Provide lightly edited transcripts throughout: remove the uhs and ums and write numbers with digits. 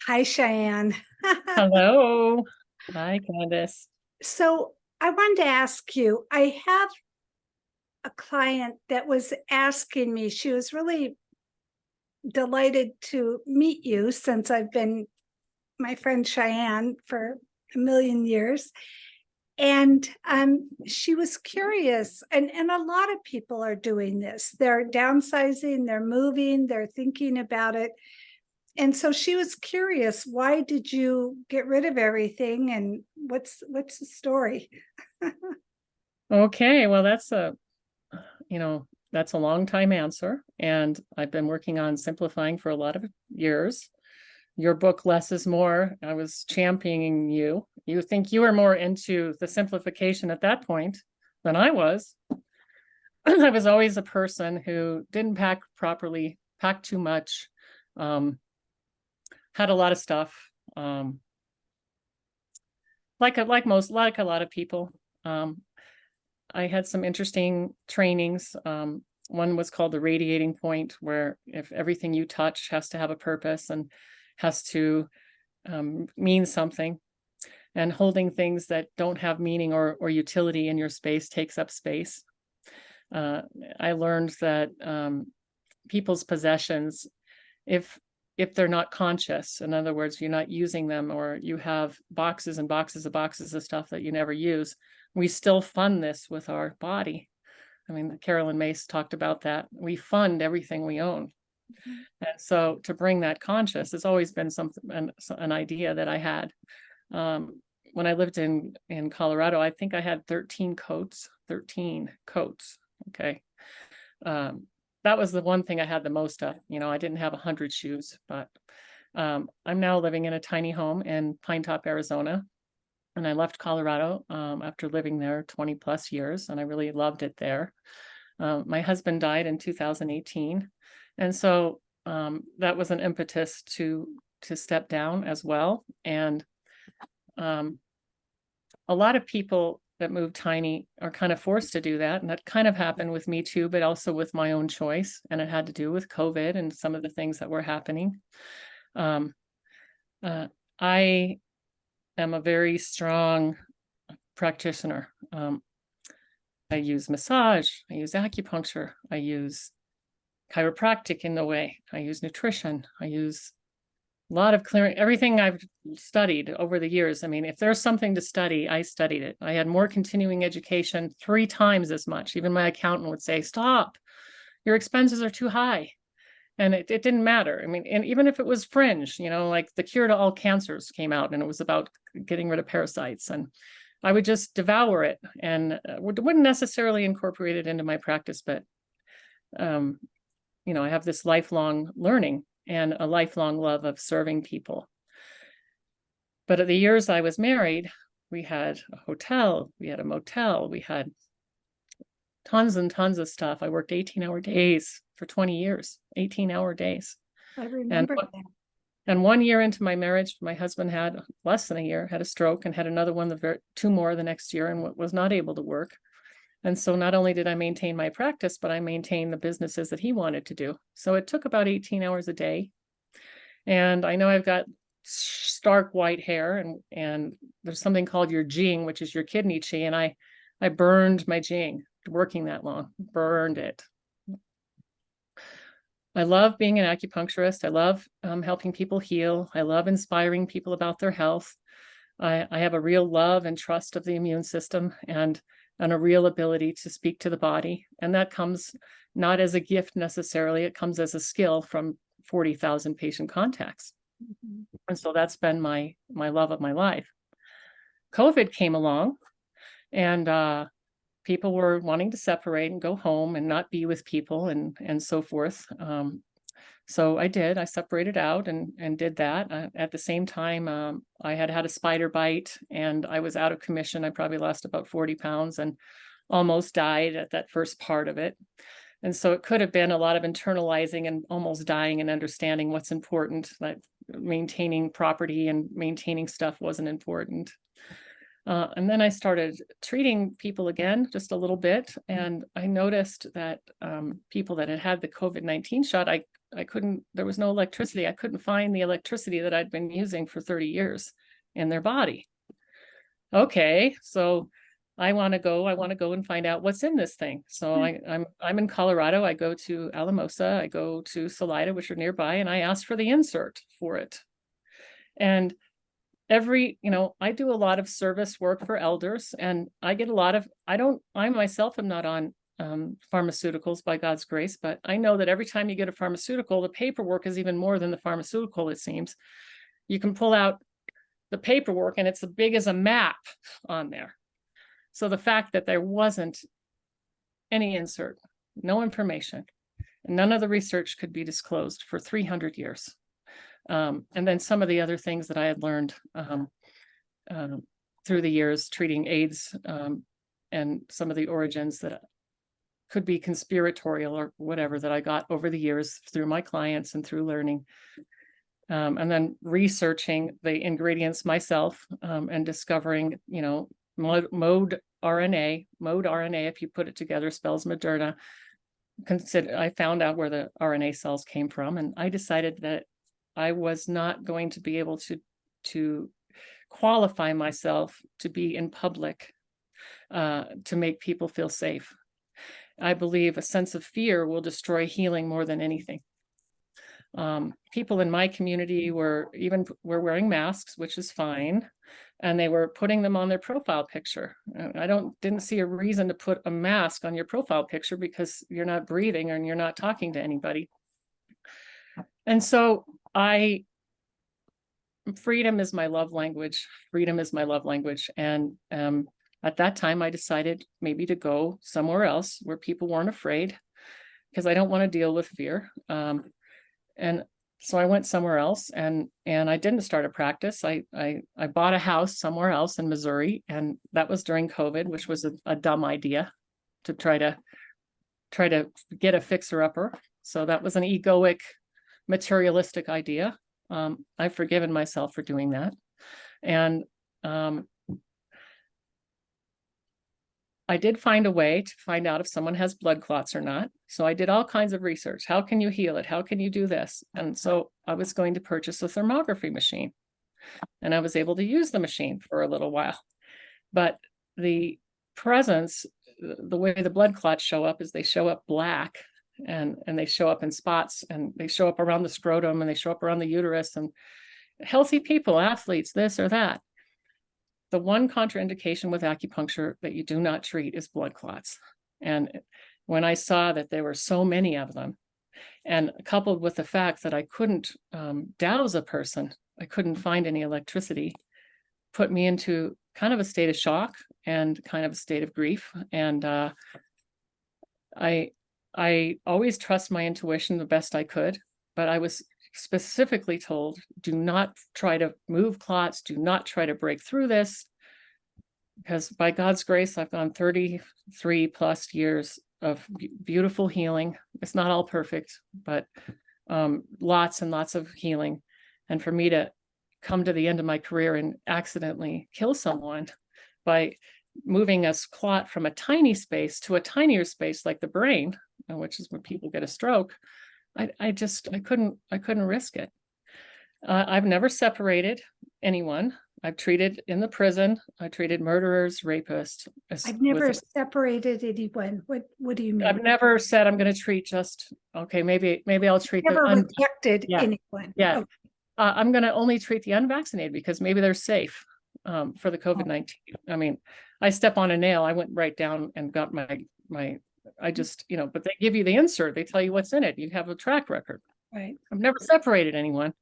Hi, Cheyenne. Hello. Hi, Candace. So I wanted to ask you, I have a client that was asking me, she was really delighted to meet you since I've been my friend Cheyenne for a million years. And she was curious, and a lot of people are doing this. They're downsizing, they're moving, they're thinking about it. And so she was curious, why did you get rid of everything and what's the story? Okay, well, that's a long time answer. And I've been working on simplifying for a lot of years. Your book, Less is More, I was championing you. You think you were more into the simplification at that point than I was. I was always a person who didn't pack properly, packed too much, had a lot of stuff. Like a lot of people. Um, I had some interesting trainings. One was called the radiating point, where if everything you touch has to have a purpose and has to mean something, and holding things that don't have meaning or utility in your space takes up space. Uh, I learned that people's possessions, if they're not conscious, in other words, you're not using them, or you have boxes and boxes of stuff that you never use, we still fund this with our body. I mean, Carolyn Mace talked about that. We fund everything we own. And so to bring that conscious has always been an idea that I had. When I lived in Colorado, I think I had 13 coats. Okay. That was the one thing I had the most of. I didn't have 100 shoes, but I'm now living in a tiny home in Pine Top, Arizona. And I left Colorado after living there 20 plus years, and I really loved it there. My husband died in 2018. And so that was an impetus to step down as well. And a lot of people that move tiny are kind of forced to do that. And that kind of happened with me too, but also with my own choice. And it had to do with COVID and some of the things that were happening. I am a very strong practitioner. I use massage, I use acupuncture, I use chiropractic in the way, I use nutrition, I use a lot of clearing, everything I've studied over the years. I mean, if there's something to study, I studied it. I had more continuing education, 3 times as much. Even my accountant would say, stop, your expenses are too high. And it didn't matter. I mean, and even if it was fringe, like the cure to all cancers came out and it was about getting rid of parasites, and I would just devour it and wouldn't necessarily incorporate it into my practice. But, I have this lifelong learning and a lifelong love of serving people. But at the years I was married, we had a hotel, we had a motel, we had tons and tons of stuff. I worked 18-hour days for 20 years, 18-hour days. I And remember that. and 1 year into my marriage, my husband had less than a year, had a stroke, and had another one, 2 more the next year, and was not able to work. And so not only did I maintain my practice, but I maintained the businesses that he wanted to do. So it took about 18 hours a day. And I know I've got stark white hair, and there's something called your jing, which is your kidney chi. And I burned my jing working that long, burned it. I love being an acupuncturist. I love helping people heal. I love inspiring people about their health. I have a real love and trust of the immune system, and a real ability to speak to the body. And that comes not as a gift necessarily, it comes as a skill from 40,000 patient contacts. And so that's been my love of my life. COVID came along, and people were wanting to separate and go home and not be with people and so forth. So I separated out and did that. At the same time, I had a spider bite and I was out of commission. I probably lost about 40 pounds and almost died at that first part of it. And so it could have been a lot of internalizing and almost dying and understanding what's important, that maintaining property and maintaining stuff wasn't important. And then I started treating people again, just a little bit. And I noticed that people that had had the COVID-19 shot, there was no electricity. I couldn't find the electricity that I'd been using for 30 years in their body. Okay, so I want to go and find out what's in this thing. So I'm in Colorado. I go to Alamosa, I go to Salida, which are nearby, and I ask for the insert for it. And I do a lot of service work for elders, and I get a lot of, I myself am not on pharmaceuticals by God's grace, but I know that every time you get a pharmaceutical, the paperwork is even more than the pharmaceutical, it seems. You can pull out the paperwork and it's as big as a map on there. So the fact that there wasn't any insert, no information, and none of the research could be disclosed for 300 years. And then some of the other things that I had learned through the years treating AIDS, and some of the origins that could be conspiratorial or whatever that I got over the years through my clients and through learning. And then researching the ingredients myself, and discovering, mode RNA, if you put it together, spells Moderna. I found out where the RNA cells came from, and I decided that I was not going to be able to qualify myself to be in public, to make people feel safe. I believe a sense of fear will destroy healing more than anything. People in my community were wearing masks, which is fine, and they were putting them on their profile picture. I didn't see a reason to put a mask on your profile picture because you're not breathing and you're not talking to anybody. And so freedom is my love language. Freedom is my love language. And at that time, I decided maybe to go somewhere else where people weren't afraid, because I don't want to deal with fear. And so I went somewhere else, and I didn't start a practice. I bought a house somewhere else in Missouri, and that was during COVID, which was a dumb idea to try to get a fixer-upper. So that was an egoic, materialistic idea. I've forgiven myself for doing that. And I did find a way to find out if someone has blood clots or not. So I did all kinds of research. How can you heal it? How can you do this? And so I was going to purchase a thermography machine, and I was able to use the machine for a little while. But the presence, the way the blood clots show up is they show up black, and they show up in spots, and they show up around the scrotum, and they show up around the uterus, and healthy people, athletes, this or that. The one contraindication with acupuncture that you do not treat is blood clots. And when I saw that there were so many of them, and coupled with the fact that I couldn't douse a person, I couldn't find any electricity, put me into kind of a state of shock and kind of a state of grief. And I always trust my intuition the best I could, but I was specifically told, do not try to move clots, do not try to break through this, because by God's grace, I've gone 33 plus years of beautiful healing. It's not all perfect, but lots and lots of healing. And for me to come to the end of my career and accidentally kill someone by moving a clot from a tiny space to a tinier space like the brain, which is when people get a stroke, I couldn't risk it. I've never separated anyone. I've treated in the prison. I treated murderers, rapists. I've never separated anyone. What do you mean? I've never said I'm going to treat just, okay, maybe I'll treat never rejected anyone. Yeah. Okay. I'm going to only treat the unvaccinated because maybe they're safe for the COVID-19. I mean, I step on a nail, I went right down and got I just, but they give you the insert, they tell you what's in it. You have a track record. Right. I've never separated anyone.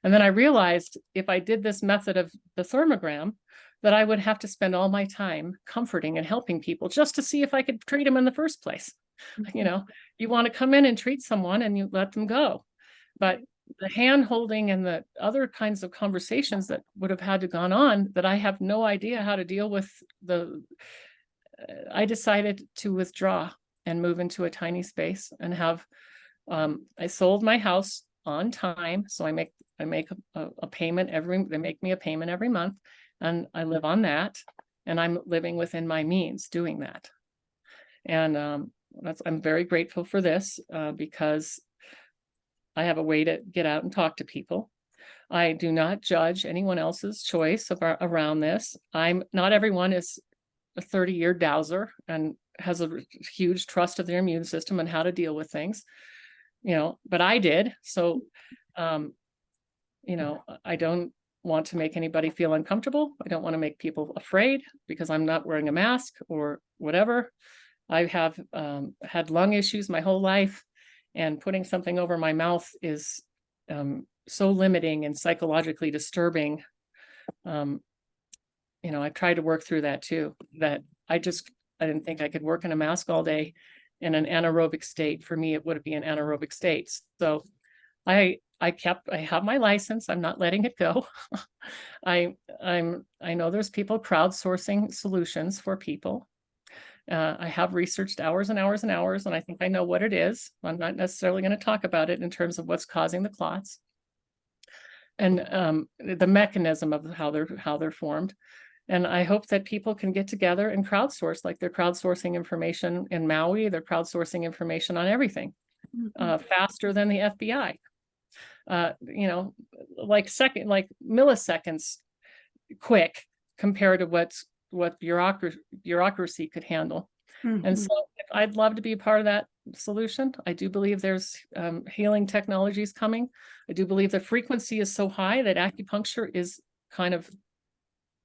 And then I realized if I did this method of the thermogram, that I would have to spend all my time comforting and helping people just to see if I could treat them in the first place. Mm-hmm. You want to come in and treat someone and you let them go. But the hand holding and the other kinds of conversations that would have had to gone on that I have no idea how to deal with I decided to withdraw and move into a tiny space and have, I sold my house on time. So I make a payment they make me a payment every month, and I live on that, and I'm living within my means doing that. And I'm very grateful for this because I have a way to get out and talk to people. I do not judge anyone else's choice around this. Not everyone is a 30-year dowser and has a huge trust of their immune system and how to deal with things, but I did. So, I don't want to make anybody feel uncomfortable. I don't want to make people afraid because I'm not wearing a mask or whatever. I have had lung issues my whole life, and putting something over my mouth is so limiting and psychologically disturbing. I've tried to work through that too, that I didn't think I could work in a mask all day in an anaerobic state. For me, it would be an anaerobic state. So I have my license. I'm not letting it go. I know there's people crowdsourcing solutions for people. I have researched hours and hours and hours, and I think I know what it is. I'm not necessarily going to talk about it in terms of what's causing the clots and the mechanism of how they're formed. And I hope that people can get together and crowdsource, like they're crowdsourcing information in Maui. They're crowdsourcing information on everything faster than the FBI. Like milliseconds quick compared to what bureaucracy could handle. And so I'd love to be a part of that solution. I do believe there's healing technologies coming. I do believe the frequency is so high that acupuncture is kind of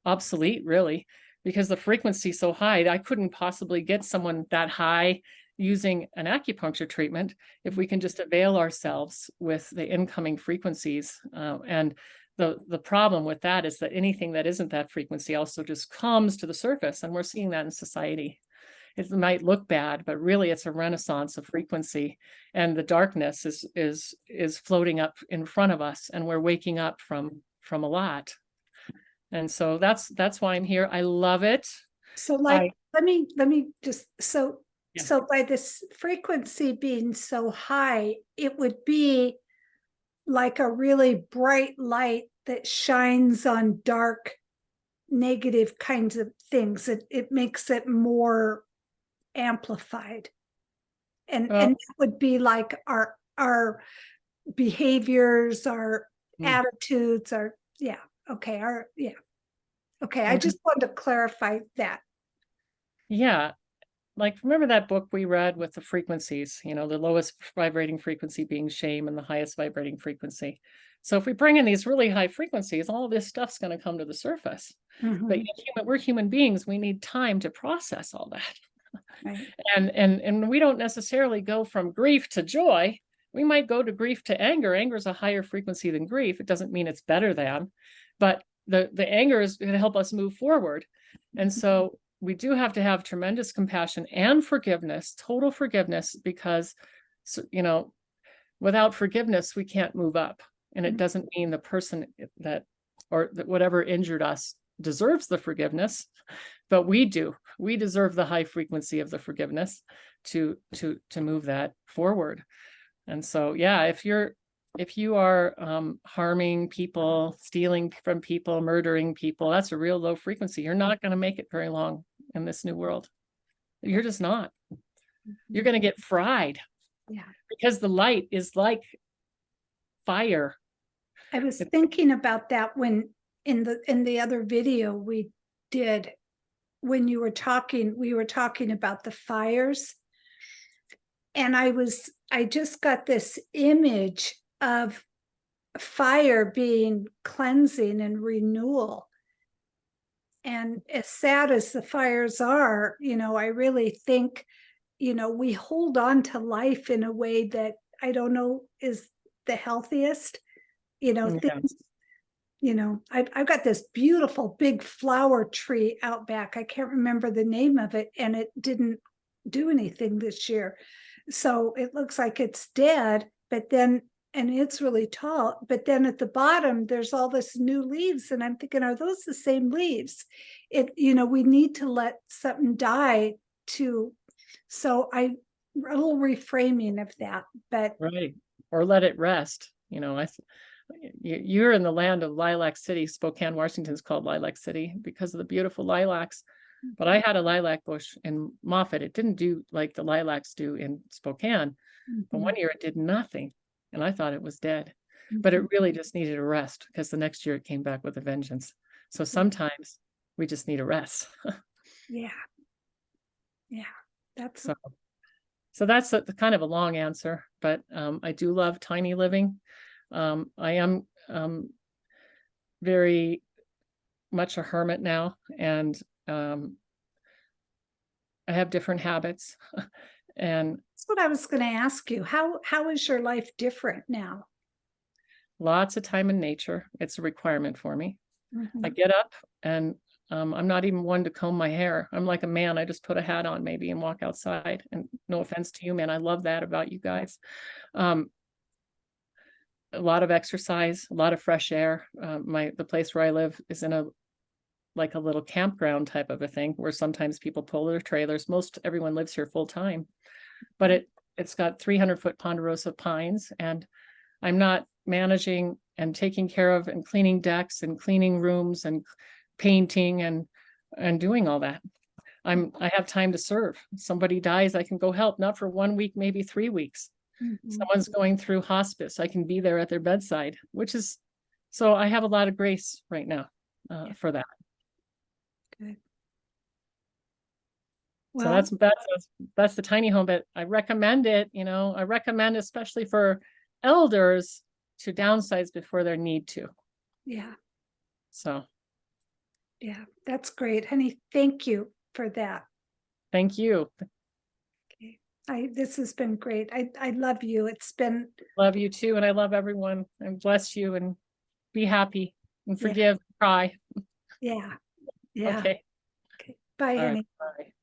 obsolete, really, because the frequency is so high. I couldn't possibly get someone that high using an acupuncture treatment if we can just avail ourselves with the incoming frequencies. And the problem with that is that anything that isn't that frequency also just comes to the surface, and we're seeing that in society. It might look bad, but really it's a renaissance of frequency, and the darkness is floating up in front of us, and we're waking up from a lot. And so that's why I'm here. I love it. So let me just, so by this frequency being so high, it would be like a really bright light that shines on dark, negative kinds of things. It makes it more amplified. And it would be like our behaviors, our attitudes, okay. I just wanted to clarify that. Yeah. Like, remember that book we read with the frequencies, the lowest vibrating frequency being shame and the highest vibrating frequency. So if we bring in these really high frequencies, all this stuff's going to come to the surface. But we're human beings. We need time to process all that. Right. And we don't necessarily go from grief to joy. We might go to grief to anger. Anger is a higher frequency than grief. It doesn't mean it's better than, but the anger is going to help us move forward. And so we do have to have tremendous compassion and forgiveness, total forgiveness, because, without forgiveness, we can't move up. And it doesn't mean the person that whatever injured us deserves the forgiveness, but we do. We deserve the high frequency of the forgiveness to move that forward. And so, yeah, if you are harming people, stealing from people, murdering people, that's a real low frequency. You're not going to make it very long in this new world. You're just not. You're going to get fried. Yeah. Because the light is like fire. I was thinking about that when in the other video we did, when we were talking about the fires. And I just got this image of fire being cleansing and renewal. And as sad as the fires are, I really think, we hold on to life in a way that I don't know is the healthiest, things, I've got this beautiful big flower tree out back. I can't remember the name of it, and it didn't do anything this year. So it looks like it's dead, and it's really tall, but then at the bottom, there's all this new leaves. And I'm thinking, are those the same leaves? We need to let something die so a little reframing of that, but. Right. Or let it rest. You're in the land of Lilac City. Spokane, Washington is called Lilac City because of the beautiful lilacs. But I had a lilac bush in Moffett. It didn't do like the lilacs do in Spokane. But one year it did nothing. and I thought it was dead. But Mhm. it really just needed a rest because the next year it came back with a vengeance. So sometimes we just need a rest. Yeah. Yeah. That's So, so that's a kind of a long answer, but I do love tiny living. I am very much a hermit now, and I have different habits, and that's what I was going to ask you. How is your life different now? lots of time in nature. It's a requirement for me. I Mhm. get up and I'm not even one to comb my hair. I'm like a man. I just put a hat on maybe and walk outside. And no offense to you, man. I love that about you guys. Um, a lot of exercise, a lot of fresh air. The place where I live is in a like a little campground type of a thing where sometimes people pull their trailers. Most everyone lives here full time, but it's got 300-foot ponderosa pines, and I'm not managing and taking care of and cleaning decks and cleaning rooms and painting and doing all that. I have time to serve. Somebody dies, I can go help, not for 1 week, maybe 3 weeks. Mhm. Someone's going through hospice, I can be there at their bedside, which is so I have a lot of grace right now for that. Good. So Well, that's the tiny home, but I recommend it, I recommend especially for elders to downsize before their need to. yeah, So yeah, that's great, honey. Thank you for that. thank you. Okay. This has been great. I love you. It's been, Love you too, and I love everyone. And bless you and be happy and yeah, forgive, cry. yeah, yeah. Okay. Okay. Bye, All right. honey. Bye.